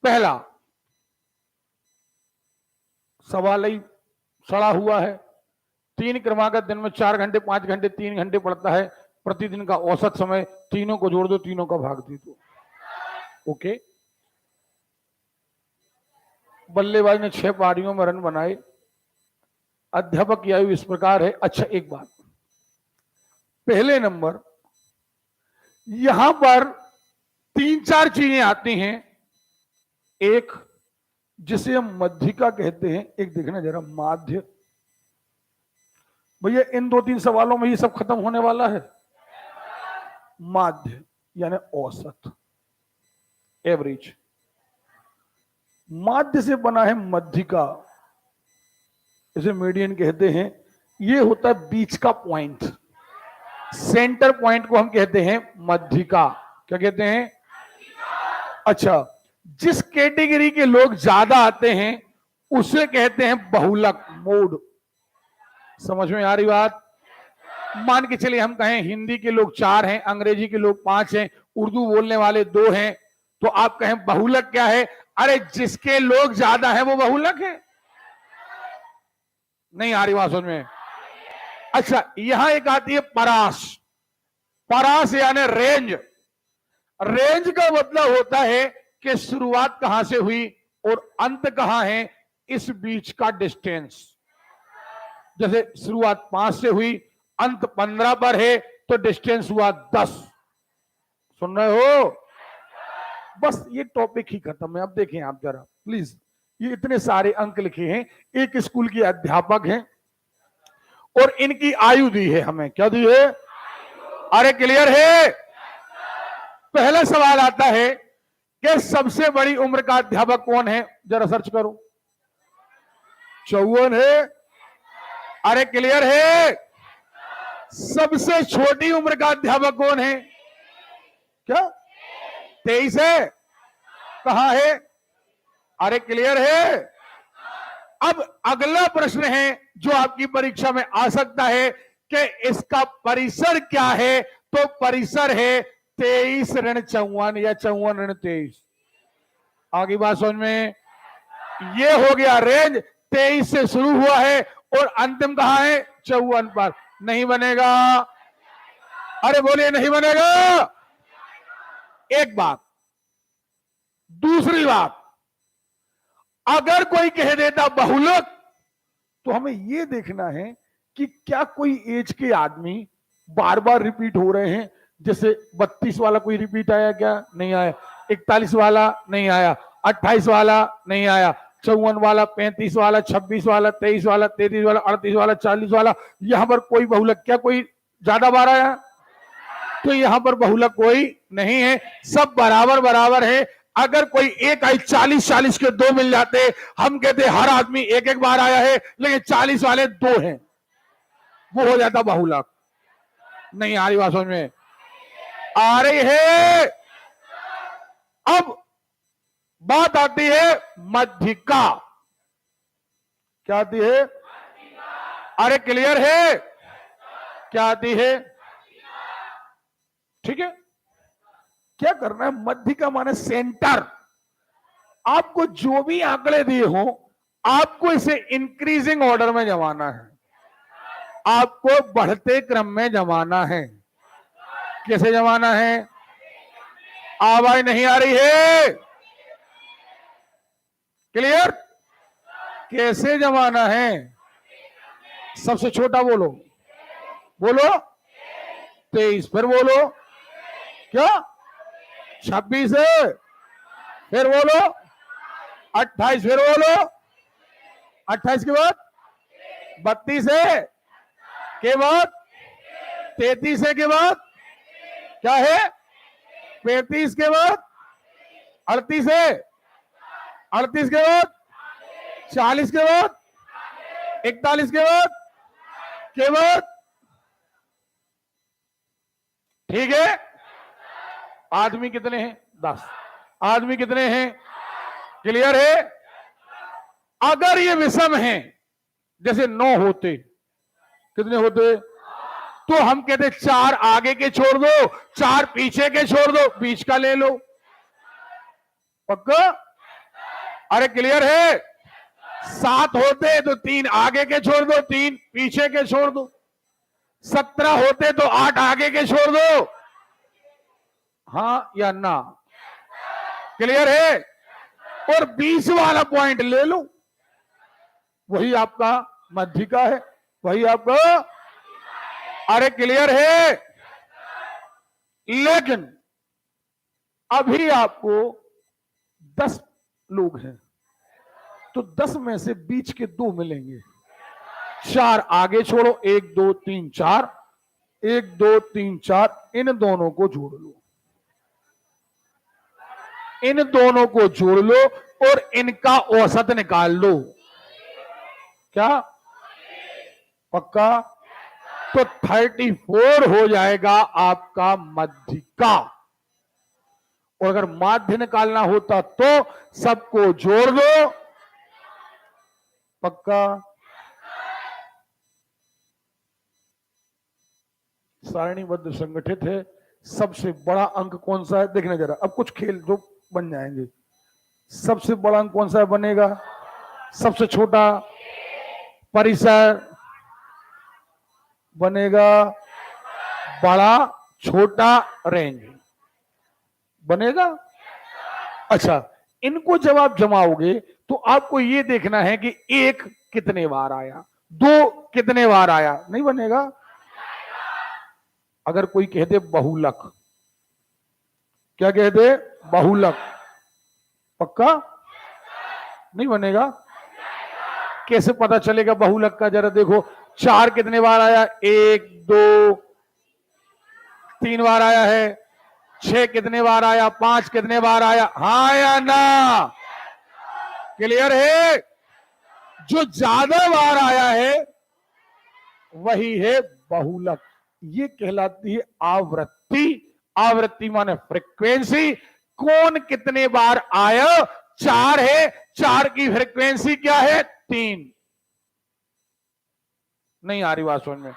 पहला सवाल ही सड़ा हुआ है। 3 क्रमागत दिन में 4 घंटे 5 घंटे 3 घंटे पड़ता है, प्रतिदिन का औसत समय, तीनों को जोड़ दो, तीनों का भाग दे दो। ओके, बल्लेबाज ने 6 पारियों में रन बनाए। अध्यापक की आयु इस प्रकार है। अच्छा, एक बात, पहले नंबर यहां पर 3-4 चीजें आती हैं। एक जिसे हम मध्यिका कहते हैं, एक देखना जरा माध्य। भैया इन 2-3 सवालों में ये सब खत्म होने वाला है। माध्य यानी औसत, एवरेज। माध्य से बना है मध्यिका, इसे मीडियन कहते हैं। ये होता है बीच का पॉइंट, सेंटर पॉइंट को हम कहते हैं मध्यिका। क्या कहते हैं? अच्छा, जिस कैटेगरी के लोग ज्यादा आते हैं उसे कहते हैं बहुलक, मोड। समझ में आ रही बात? मान के चलिए हम कहें हिंदी के लोग 4 हैं, अंग्रेजी के लोग 5 हैं, उर्दू बोलने वाले 2 हैं, तो आप कहें बहुलक क्या है? अरे जिसके लोग ज्यादा हैं वो बहुलक है। नहीं आ रही बात समझ में? अच्छा, यहां एक आती है परास। परास यानी रेंज। रेंज का मतलब होता है कि शुरुआत कहां से हुई और अंत कहां है, इस बीच का डिस्टेंस। जैसे शुरुआत 5 से हुई, अंत 15 पर है, तो डिस्टेंस हुआ 10। सुन रहे हो? बस ये टॉपिक ही खत्म है। अब देखें आप जरा प्लीज, ये इतने सारे अंक लिखे हैं। एक स्कूल के अध्यापक हैं और इनकी आयु दी है हमें। क्या दी है? अरे क्लियर है? पहला सवाल आता है कि सबसे बड़ी उम्र का अध्यापक कौन है? जरा सर्च करो। 54 है। अरे क्लियर है? सबसे छोटी उम्र का अध्यापक कौन है? क्या? 23 है। कहां है? अरे क्लियर है? अब अगला प्रश्न है जो आपकी परीक्षा में आ सकता है कि इसका परिसर क्या है? तो परिसर है 23 ऋण 54 या 54 ऋण 23। आगे बात समझ में? ये हो गया रेंज। 23 से शुरू हुआ है और अंतिम कहां है? 54 पर। नहीं बनेगा। अरे बोलिए, नहीं बनेगा। एक बात। दूसरी बात, अगर कोई कह देता बहुलक, तो हमें यह देखना है कि क्या कोई एज के आदमी बार बार रिपीट हो रहे हैं। जैसे 32 वाला कोई रिपीट आया? क्या नहीं आया? 41 वाला नहीं आया, 28 वाला नहीं आया, 54 वाला, 35 वाला, 26 वाला, 23 वाला, 33 वाला, 38 वाला, 40 वाला। यहां पर कोई बहुलक, क्या कोई ज्यादा बार आया? तो यहां पर बहुलक कोई नहीं है, सब बराबर बराबर है। अगर कोई एक आई 40-40 के 2 मिल जाते, हम कहते हर आदमी एक एक बार आया है, लेकिन 40 वाले 2 हैं, वो हो जाता बहुलक। नहीं आ रही बात समझ में? आ रही है? अब बात आती है मध्यिका। क्या आती है? अरे क्लियर है? क्या आती है? ठीक है, क्या करना है? मध्यिका माने सेंटर। आपको जो भी आंकड़े दिए हो, आपको इसे इंक्रीजिंग ऑर्डर में जमाना है, आपको बढ़ते क्रम में जमाना है। कैसे जमाना है? आवाज नहीं आ रही है? क्लियर? कैसे जमाना है? सबसे छोटा बोलो, बोलो 23, फिर बोलो क्या? 26 है, फिर बोलो 28, फिर बोलो 28 के बाद 32 है, के बाद 33 है, के बाद क्या है? 35 के बाद 38 है, 38 के बाद 40 के बाद 41 के बाद ठीक है। आदमी कितने हैं? 10। आदमी कितने हैं? क्लियर है? अगर ये विषम है, जैसे 9 होते, कितने होते? तो हम कहते 4 आगे के छोड़ दो, 4 पीछे के छोड़ दो, बीच का ले लो। पक्का? अरे क्लियर है? 7 होते तो 3 आगे के छोड़ दो, 3 पीछे के छोड़ दो। 17 होते तो 8 आगे के छोड़ दो। हाँ या ना? क्लियर है? और 20 वाला पॉइंट ले लो, वही आपका मध्यिका है, वही आपका। अरे क्लियर है? लेकिन अभी आपको 10 लोग हैं, तो 10 में से बीच के 2 मिलेंगे। 4 आगे छोड़ो, 1 2 3 4, 1 2 3 4, इन दोनों को जोड़ लो, इन दोनों को जोड़ लो और इनका औसत निकाल लो। क्या पक्का? तो 34 हो जाएगा आपका मध्यिका। और अगर माध्य निकालना होता तो सबको जोड़ दो। पक्का? सारणीबद्ध संगठित है। सबसे बड़ा अंक कौन सा है देखना जरा। अब कुछ खेल जो बन जाएंगे। सबसे बड़ा अंक कौन सा बनेगा? सबसे छोटा परिसर बनेगा बड़ा, छोटा रेंज बनेगा। अच्छा, इनको जब आप जमाओगे तो आपको ये देखना है कि 1 कितने बार आया, 2 कितने बार आया। नहीं बनेगा। अगर कोई कह दे बहुलक, क्या कह दे? बहुलक, पक्का नहीं बनेगा। कैसे पता चलेगा बहुलक का? जरा देखो, 4 कितने बार आया? 1 2 3 बार आया है। 6 कितने बार आया? 5 कितने बार आया? हाँ या ना? क्लियर है? जो ज्यादा बार आया है वही है बहुलक। ये कहलाती है आवृत्ति। आवृत्ति माने फ्रीक्वेंसी। कौन कितने बार आया? 4 है, 4 की फ्रीक्वेंसी क्या है? 3। नहीं आ रही बात समझ में?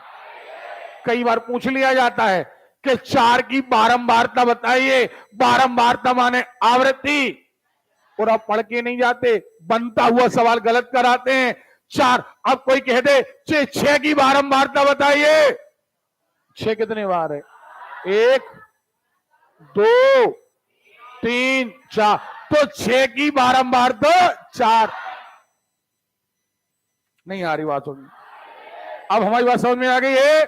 कई बार पूछ लिया जाता है कि 4 की बारंबारता बताइए। बारंबारता माने आवृत्ति, और आप पढ़ के नहीं जाते, बनता हुआ सवाल गलत कराते हैं। 4, अब कोई कह दे 6 की बारंबारता बताइए। 6 कितने बार है? 1 2 3 4, तो 6 की बारंबारता 4। नहीं आ रही बात समझ में? अब हमारी बात समझ में आ गई है?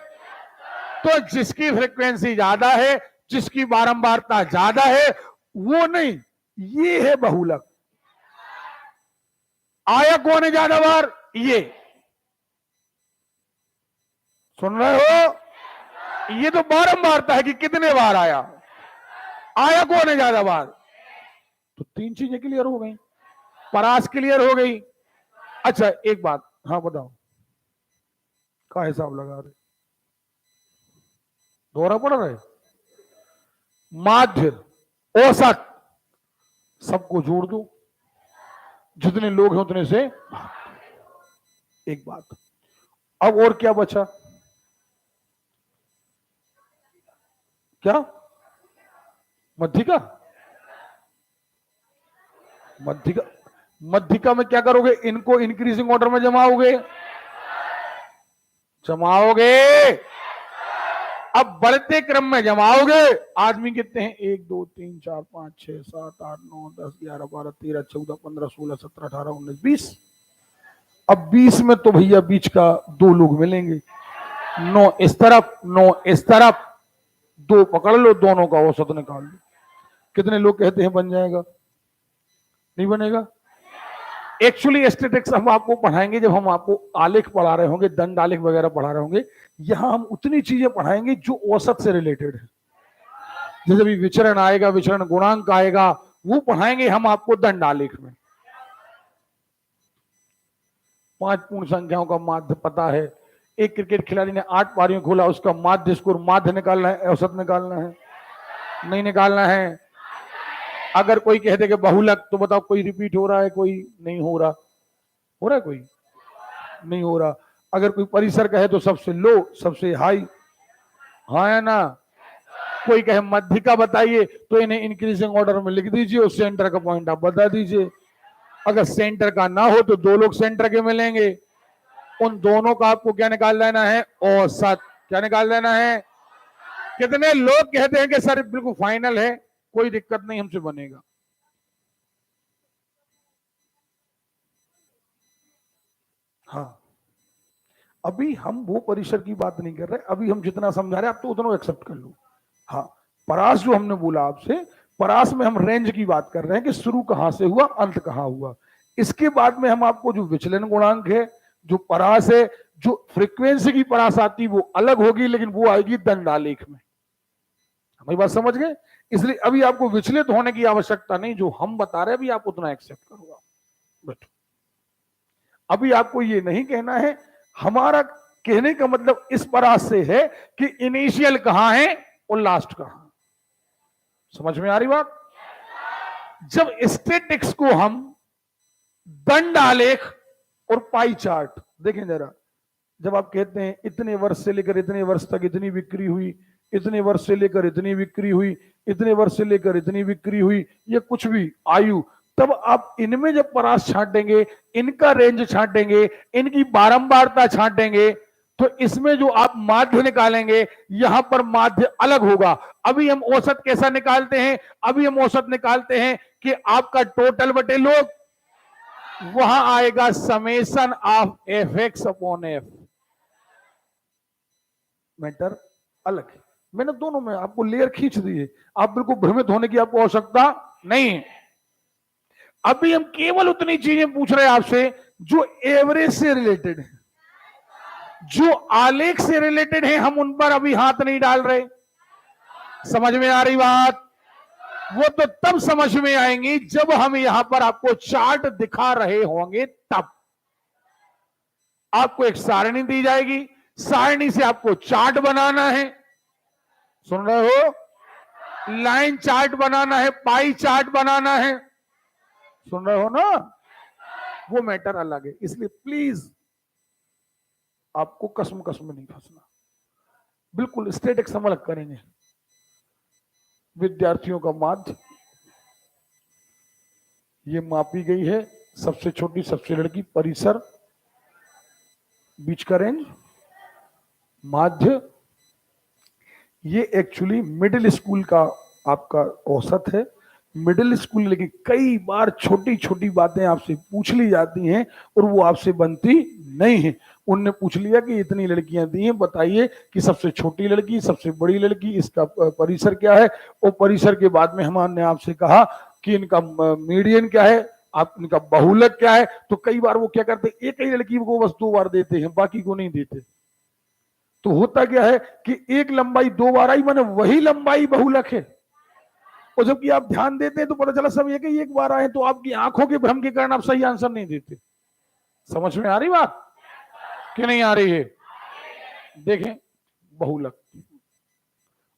तो जिसकी फ्रीक्वेंसी ज्यादा है, जिसकी बारंबारता ज्यादा है, वो नहीं, ये है बहुलक। आया कौन है ज्यादा बार? ये सुन रहे हो? ये तो बारंबारता है कि कितने बार आया। आया कौन है ज्यादा बार? तो 3 चीजें क्लियर हो गई, परास क्लियर हो गई। अच्छा एक बात, हाँ बताओ, का हिसाब लगा रहे? दोहरा पड़ रहे? माध्य, औसत, सबको जोड़ दो, जितने लोग हैं उतने से। एक बात, अब और क्या बचा? क्या? मध्यिका। मध्यिका, मध्यिका में क्या करोगे? इनको इंक्रीजिंग ऑर्डर में जमाओगे। अब बढ़ते क्रम में जमाओगे। आदमी कितने हैं? 1 2 3 4 5 6 7 8 9 10 11 12 13 14 15 16 17 18 19 20। अब 20 में तो भैया बीच का 2 लोग मिलेंगे। 9 इस तरफ, 9 इस तरफ, 2 पकड़ लो, दोनों का औसत निकाल लो। कितने लोग कहते हैं बन जाएगा? नहीं बनेगा। एक्चुअली एस्थेटिक्स हम आपको पढ़ाएंगे जब हम आपको आलेख पढ़ा रहे होंगे, दंड आलेख वगैरह पढ़ा रहे होंगे। यहां हम उतनी चीजें पढ़ाएंगे जो औसत से रिलेटेड है। जैसे भी विचरण आएगा, विचरण गुणांक आएगा, वो पढ़ाएंगे हम आपको दंड आलेख में। 5 पूर्ण संख्याओं का माध्य पता है। एक क्रिकेट खिलाड़ी ने 8 पारियों खोला, उसका माध्य स्कोर, माध्य निकालना है, औसत निकालना है? नहीं निकालना है। अगर कोई कह दे कि बहुलक, तो बताओ कोई रिपीट हो रहा है? कोई नहीं हो रहा। हो रहा है? कोई नहीं हो रहा। अगर कोई परिसर कहे तो सबसे लो, सबसे हाई, हाँ या ना? कोई कहे मध्यिका बताइए तो इन्हें इंक्रीजिंग ऑर्डर में लिख दीजिए और सेंटर का पॉइंट आप बता दीजिए। अगर सेंटर का ना हो तो दो लोग सेंटर के मिलेंगे, उन दोनों का आपको क्या निकाल लेना है, औसत। क्या निकाल लेना है? कितने लोग कहते हैं कि सर बिल्कुल फाइनल है, कोई दिक्कत नहीं, हमसे बनेगा। हाँ, अभी हम वो परिसर की बात नहीं कर रहे, अभी हम जितना समझा रहे हैं आप तो उतना एक्सेप्ट कर लो। हाँ, परास जो हमने बोला आपसे, परास में हम रेंज की बात कर रहे हैं कि शुरू कहां से हुआ, अंत कहां हुआ। इसके बाद में हम आपको जो विचलन गुणांक है, जो परास है, जो फ्रीक्वेंसी की परास आती वो अलग होगी, लेकिन वो आएगी दंडालेख में। हमारी बात समझ गए? इसलिए अभी आपको विचलित होने की आवश्यकता नहीं, जो हम बता रहे हैं अभी आप उतना एक्सेप्ट करोगा। बैठो, अभी आपको ये नहीं कहना है, हमारा कहने का मतलब इस परास से है कि इनिशियल कहां है और लास्ट कहां। समझ में आ रही बात? जब स्टैटिक्स को हम दंड आलेख और पाई चार्ट देखें जरा, जब आप कहते हैं इतने वर्ष से लेकर इतने वर्ष तक इतनी बिक्री हुई, इतने वर्ष से लेकर इतनी बिक्री हुई, इतने वर्ष से लेकर इतनी बिक्री हुई, ये कुछ भी आयु, तब आप इनमें जब परास छांटेंगे, इनका रेंज छांटेंगे, इनकी बारंबारता छांटेंगे, तो इसमें जो आप माध्य निकालेंगे, यहां पर माध्य अलग होगा। अभी हम औसत कैसा निकालते हैं? अभी हम औसत निकालते हैं कि आपका टोटल बटे लोग, वहां आएगा summation of F x upon F. Matter अलग है। मैंने दोनों में आपको लेयर खींच दी है, आप बिल्कुल भ्रमित होने की आपको आवश्यकता नहीं है। अभी हम केवल उतनी चीजें पूछ रहे हैं आपसे जो एवरेज से रिलेटेड है, जो आलेख से रिलेटेड है, हम उन पर अभी हाथ नहीं डाल रहे। समझ में आ रही बात? वो तो तब समझ में आएंगी जब हम यहां पर आपको चार्ट दिखा रहे होंगे, तब आपको एक सारणी दी जाएगी, सारणी से आपको चार्ट बनाना है। सुन रहे हो? लाइन चार्ट बनाना है, पाई चार्ट बनाना है। सुन रहे हो ना? वो मैटर अलग है। इसलिए प्लीज आपको कसम कसम में नहीं फंसना, बिल्कुल स्टैटिक समझ करेंगे। विद्यार्थियों का माध्य ये मापी गई है, सबसे छोटी सबसे लड़की, परिसर, बीच का रेंज, माध्य, ये एक्चुअली मिडिल स्कूल का आपका औसत है। मिडिल स्कूल, लेकिन कई बार छोटी छोटी बातें आपसे पूछ ली जाती हैं और वो आपसे बनती नहीं है। उनने पूछ लिया कि इतनी लड़कियां दी हैं, बताइए कि सबसे छोटी लड़की, सबसे बड़ी लड़की, इसका परिसर क्या है, और परिसर के बाद में हमने आपसे कहा कि इनका मीडियन क्या है, आप इनका बहुलक क्या है। तो कई बार वो क्या करते, एक ही लड़की को बस 2 बार देते हैं, बाकी को नहीं देते। तो होता क्या है कि एक लंबाई 2 बार आई, माने वही लंबाई बहुलक है। और जबकि आप ध्यान देते हैं तो पता चला सब एक बार आए, तो आपकी आंखों के भ्रम के कारण आप सही आंसर नहीं देते। समझ में आ रही बात कि नहीं आ रही है? देखें बहुलक,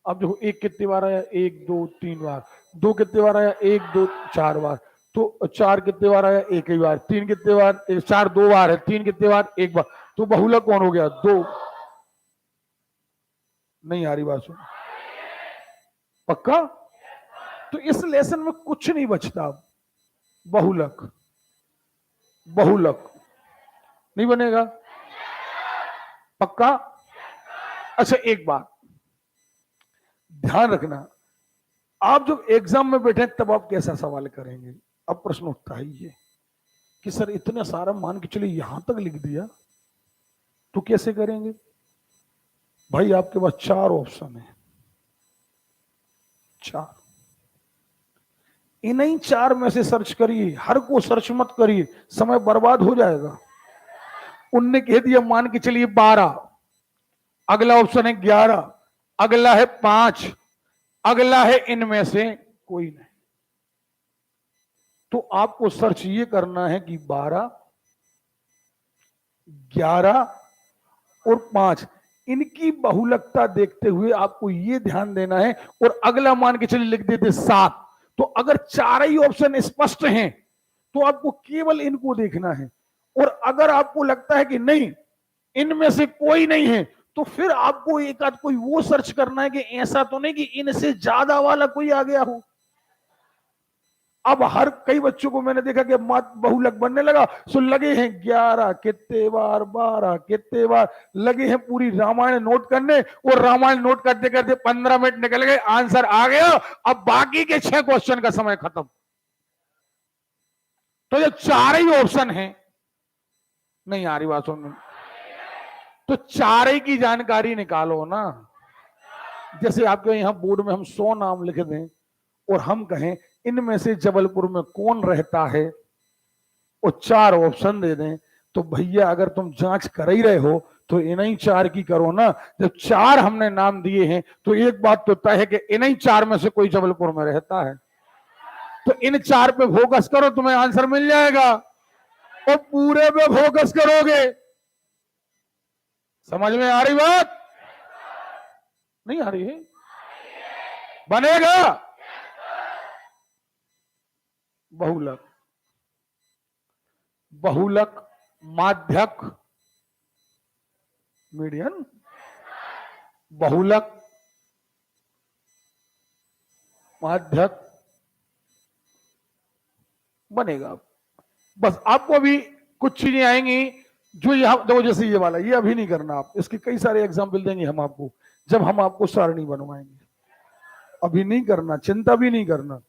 अब देखो एक कितने बार आया, 1 2 3 बार, 2 कितने बार आया, 1 2 4 बार, तो 4 कितने बार आया, 1 ही बार, 3 कितने बार, 4 2 बार है, 3 कितने बार, 1 बार, तो बहुलक कौन हो गया, 2। नहीं आ रही बात? सुन, पक्का? तो इस लेसन में कुछ नहीं बचता, बहुलक, बहुलक नहीं बनेगा, पक्का? अच्छा एक बात ध्यान रखना, आप जब एग्जाम में बैठे तब आप कैसा सवाल करेंगे। अब प्रश्न उठता है ये कि सर इतना सारा मान के चलिए यहां तक लिख दिया तो कैसे करेंगे। भाई आपके पास 4 ऑप्शन है, 4, इन्हीं 4 में से सर्च करिए, हर को सर्च मत करिए, समय बर्बाद हो जाएगा। उनने कह दिया मान के चलिए 12, अगला ऑप्शन है 11, अगला है 5, अगला है इनमें से कोई नहीं। तो आपको सर्च ये करना है कि 12, 11 और 5, इनकी बहुलकता देखते हुए आपको ये ध्यान देना है। और अगला मान के चलिए लिख देते 7, तो अगर 4 ही ऑप्शन स्पष्ट हैं तो आपको केवल इनको देखना है। और अगर आपको लगता है कि नहीं इनमें से कोई नहीं है, तो फिर आपको एक आध कोई वो सर्च करना है कि ऐसा तो नहीं कि इनसे ज्यादा वाला कोई आ गया हो। अब हर कई बच्चों को मैंने देखा कि बहुलक बनने लगा, सो लगे हैं 11 कितने बार, 12 कितने बार, लगे हैं पूरी रामायण नोट करने। और रामायण नोट करते करते 15 मिनट निकल गए, आंसर आ गया। अब बाकी के 6 क्वेश्चन का समय खत्म। तो ये 4 ही ऑप्शन है, नहीं आ रही बात सुनने, तो 4 की जानकारी निकालो ना। जैसे आपके यहां बोर्ड में हम 100 नाम लिख दें और हम कहें इनमें से जबलपुर में कौन रहता है और 4 ऑप्शन दे दें, तो भैया अगर तुम जांच कर ही रहे हो तो इन्हीं 4 की करो ना। जब 4 हमने नाम दिए हैं तो एक बात तो तय है कि इन्हीं 4 में से कोई जबलपुर में रहता है। तो इन 4 पे फोकस करो, तुम्हें आंसर मिल जाएगा। और पूरे पे फोकस करोगे। समझ में आ रही बात? नहीं आ रही है? बनेगा बहुलक, बहुलक, माध्यक, मीडियन, बहुलक, माध्यक बनेगा। बस आपको अभी कुछ चीजें आएंगी जो यहां देखो, जैसे ये वाला, ये अभी नहीं करना आप, इसके कई सारे एग्जाम्पल देंगे हम आपको जब हम आपको सारणी बनवाएंगे। अभी नहीं करना, चिंता भी नहीं करना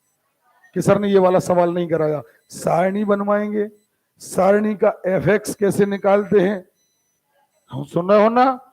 कि सर ने ये वाला सवाल नहीं कराया। सारणी बनवाएंगे, सारणी का एफएक्स कैसे निकालते हैं हम सुन रहे हो ना।